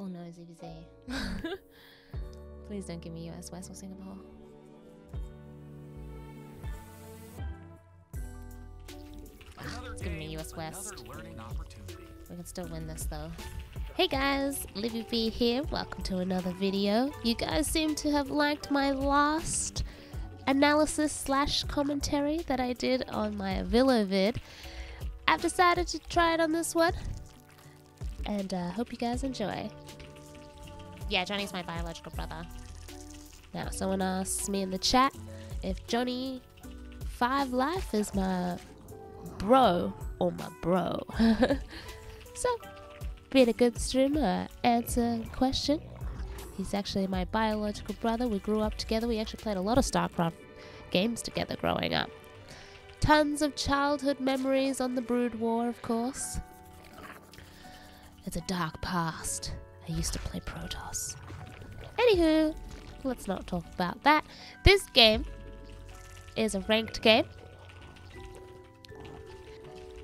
Oh no, ZvZ. Please don't give me US West or Singapore. It's giving me US West. We can still win this though. Hey guys, Livibee here. Welcome to another video. You guys seem to have liked my last analysis / commentary that I did on my Villa vid. I've decided to try it on this one, and hope you guys enjoy. Yeah, Johnny's my biological brother. Now, someone asked me in the chat if Johnny 5 Life is my bro or my bro. So, being a good streamer, answer the question. He's actually my biological brother. We grew up together. We actually played a lot of StarCraft games together growing up. Tons of childhood memories on the Brood War, of course. It's a dark past. I used to play Protoss. Anywho, let's not talk about that. This game is a ranked game.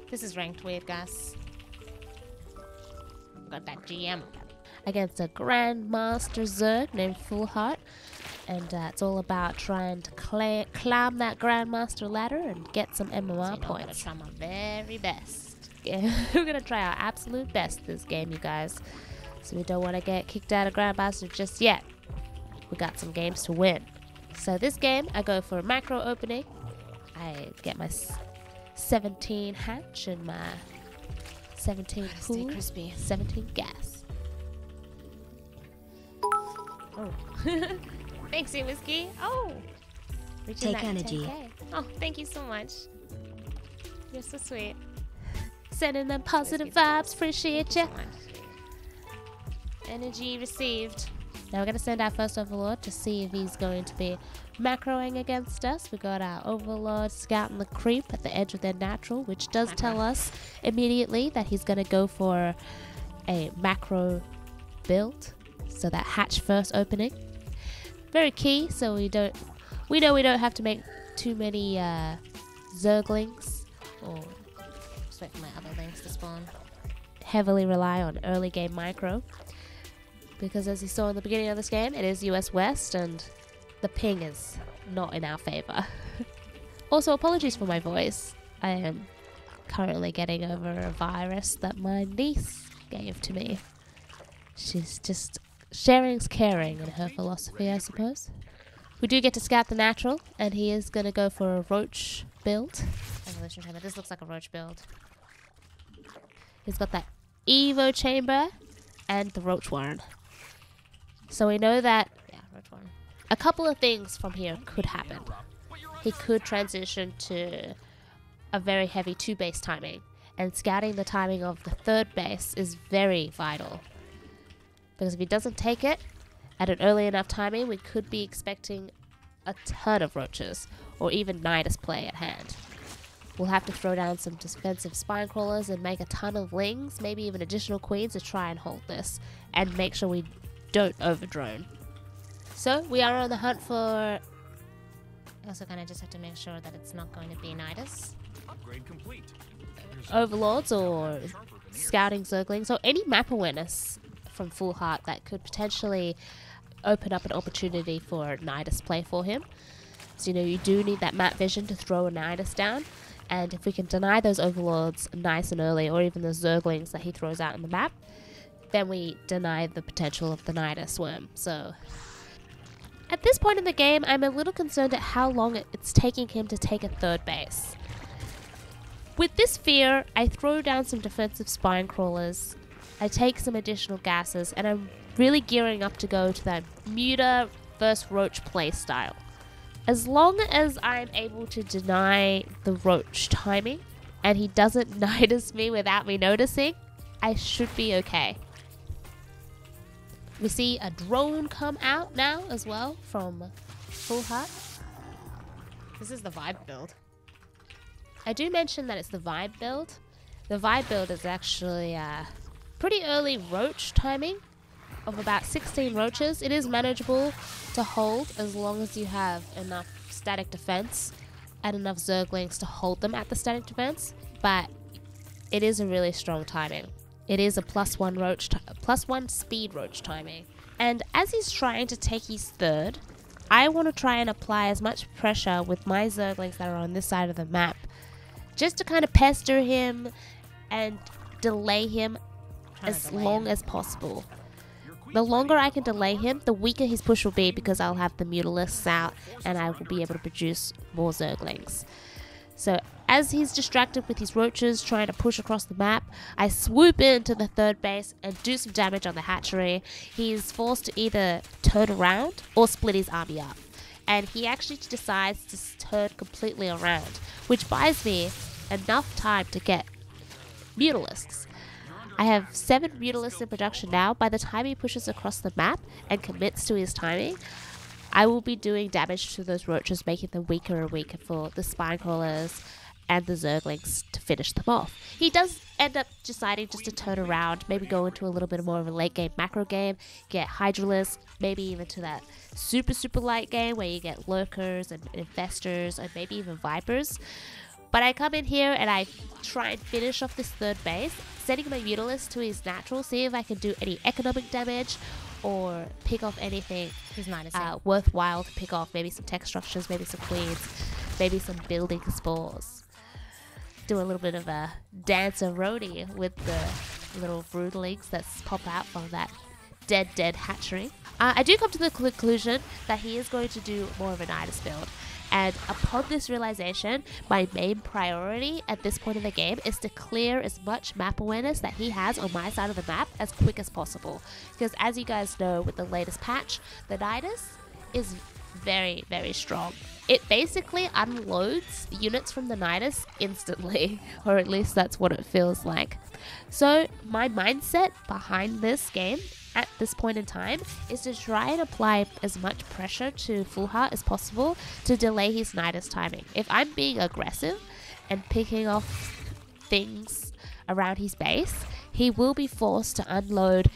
This is ranked weird, guys. Got that GM. Against a Grandmaster Zerg named Fullheart. And it's all about trying to climb that Grandmaster ladder and get some MMR points. I'm gonna try my very best. Yeah, we're gonna try our absolute best this game, you guys. So we don't want to get kicked out of Grandmaster just yet. We got some games to win. So this game, I go for a macro opening. I get my 17 hatch and my 17 pool, 17 gas. Oh. Thanks, Whiskey. Oh, take energy. 10K. Oh, thank you so much. You're so sweet. Sending them positive vibes. Appreciate you. Energy received. Now we're going to send our first Overlord to see if he's going to be macroing against us. We got our Overlord scouting the creep at the edge of their natural, which does tell us immediately that he's going to go for a macro build. So that hatch first opening. Very key, so we know we don't have to make too many Zerglings, or just wait for my other things to spawn. Heavily rely on early game micro, because as you saw in the beginning of this game, it is US West and the ping is not in our favor. Also, apologies for my voice. I am currently getting over a virus that my niece gave to me. She's just sharing's caring in her philosophy, I suppose. We do get to scout the natural, and he is going to go for a roach build. Evolution chamber. This looks like a roach build. He's got that Evo chamber and the roach warren. So we know that roach warren. A couple of things from here could happen. He could transition to a very heavy 2 base timing, and scouting the timing of the 3rd base is very vital. Because if he doesn't take it at an early enough timing, we could be expecting a ton of roaches, or even Nidus play at hand. We'll have to throw down some defensive spine crawlers and make a ton of lings, maybe even additional queens to try and hold this, and make sure we don't overdrone. So we are on the hunt for... I also kind of just have to make sure that it's not going to be Nidus. Upgrade complete. Overlords or scouting Zerglings, or any map awareness from Fullheart that could potentially open up an opportunity for Nidus play for him. So you do need that map vision to throw a Nidus down, and if we can deny those Overlords nice and early, or even the Zerglings that he throws out in the map, then we deny the potential of the Nidus worm. So at this point in the game, I'm a little concerned at how long it's taking him to take a 3rd base. With this fear, I throw down some defensive spine crawlers, I take some additional gases, and I'm really gearing up to go to that Muta versus Roach play style. As long as I'm able to deny the Roach timing, and he doesn't Nidus me without me noticing, I should be okay. We see a drone come out now as well from Fullheart. This is the Vibe build. I do mention that it's the Vibe build. The Vibe build is actually pretty early roach timing of about 16 roaches. It is manageable to hold as long as you have enough static defense and enough Zerglings to hold them at the static defense, but it is a really strong timing. it is a +1 speed roach timing. And as he's trying to take his third, I want to try and apply as much pressure with my Zerglings that are on this side of the map, just to kind of pester him and delay him as long as possible. The longer I can delay him, the weaker his push will be, because I'll have the Mutalisks out and I will be able to produce more Zerglings. So as he's distracted with his roaches trying to push across the map, I swoop into the third base and do some damage on the hatchery. He's forced to either turn around or split his army up. And he actually decides to turn completely around, which buys me enough time to get Mutalisks. I have 7 Mutalisks in production now. By the time he pushes across the map and commits to his timing, I will be doing damage to those roaches, making them weaker and weaker for the spine crawlers and the Zerglings to finish them off. He does end up deciding just to turn around, maybe go into a little bit more of a late game macro game, get Hydralisks, maybe even to that super light game where you get lurkers and infestors and maybe even vipers. But I come in here and I try and finish off this third base, setting my Mutalisk to his natural, see if I can do any economic damage or pick off anything worthwhile to pick off. Maybe some tech structures, maybe some queens, maybe some building spores. Do a little bit of a dance-a-roadie with the little broodlings that pop out from that dead hatchery. I do come to the conclusion that he is going to do more of a Nidus build. And upon this realization, my main priority at this point in the game is to clear as much map awareness that he has on my side of the map as quick as possible. Because as you guys know, with the latest patch, the Nidus is very strong. It basically unloads units from the Nidus instantly, or at least that's what it feels like. So my mindset behind this game at this point in time is to try and apply as much pressure to fullheart as possible to delay his Nidus timing. If I'm being aggressive and picking off things around his base, he will be forced to unload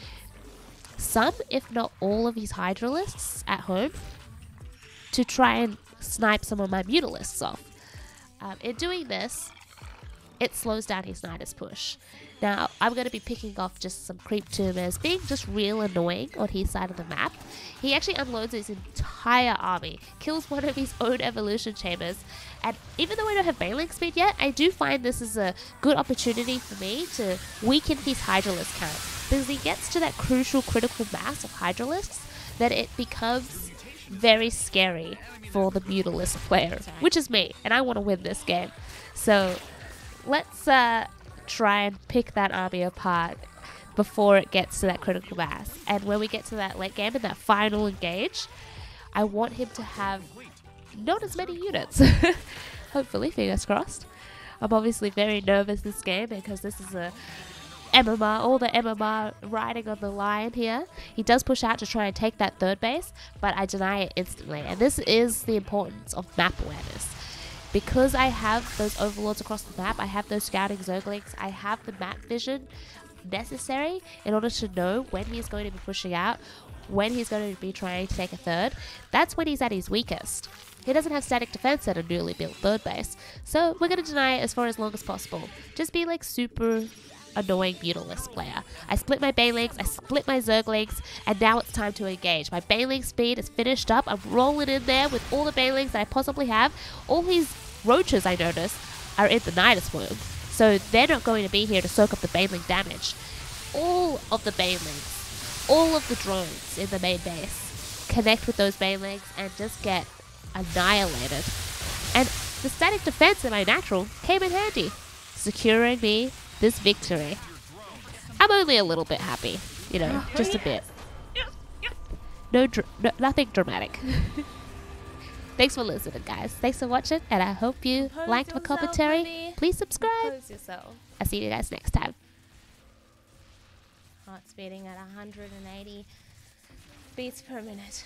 some, if not all, of his Hydralisks at home to try and snipe some of my Mutalisks off. In doing this, it slows down his Nidus push. Now, I'm going to be picking off just some creep tumors, being just real annoying on his side of the map. He actually unloads his entire army, kills one of his own evolution chambers, and even though I don't have Banelink speed yet, I do find this is a good opportunity for me to weaken his Hydralisk count, because he gets to that crucial critical mass of Hydralisks that it becomes very scary for the Mutalisk player, which is me, and I want to win this game. So let's try and pick that army apart before it gets to that critical mass. And when we get to that late game and that final engage, I want him to have not as many units. Hopefully, fingers crossed. I'm obviously very nervous this game because this is a MMR, all the MMR riding on the line here. He does push out to try and take that third base, but I deny it instantly. And this is the importance of map awareness. Because I have those overlords across the map, I have those scouting Zerglings, I have the map vision necessary in order to know when he's going to be pushing out, when he's going to be trying to take a third. That's when he's at his weakest. He doesn't have static defense at a newly built third base, so we're going to deny it as far as long as possible. Just be like super annoying Mutalisk player. I split my Banelings, I split my Zerglings, and now it's time to engage. My Baneling speed is finished up. I'm rolling in there with all the Banelings that I possibly have. All these roaches, I notice, are in the Nidus womb, so they're not going to be here to soak up the Baneling damage. All of the Banelings, all of the drones in the main base connect with those Banelings and just get annihilated. And the static defense in my natural came in handy, securing me this victory. I'm only a little bit happy, you know, just a bit. Nothing dramatic. Thanks for listening, guys. Thanks for watching, and I hope you liked my commentary. Buddy. Please subscribe. I'll see you guys next time. Heart beating at 180 beats per minute.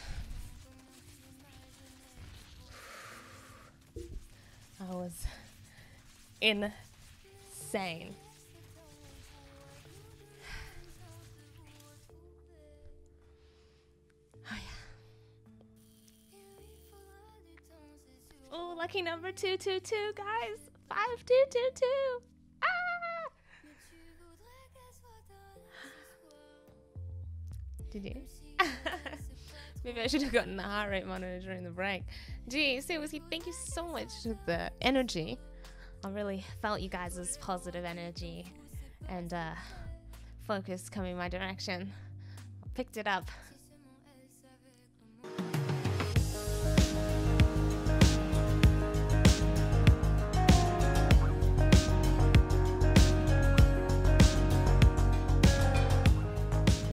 I was insane. Oh, lucky number 222, guys. 5222. Ah! Did you? Maybe I should have gotten the heart rate monitor during the break. Gee, ZvZ, thank you so much for the energy. I really felt you guys' positive energy and focus coming my direction. I picked it up.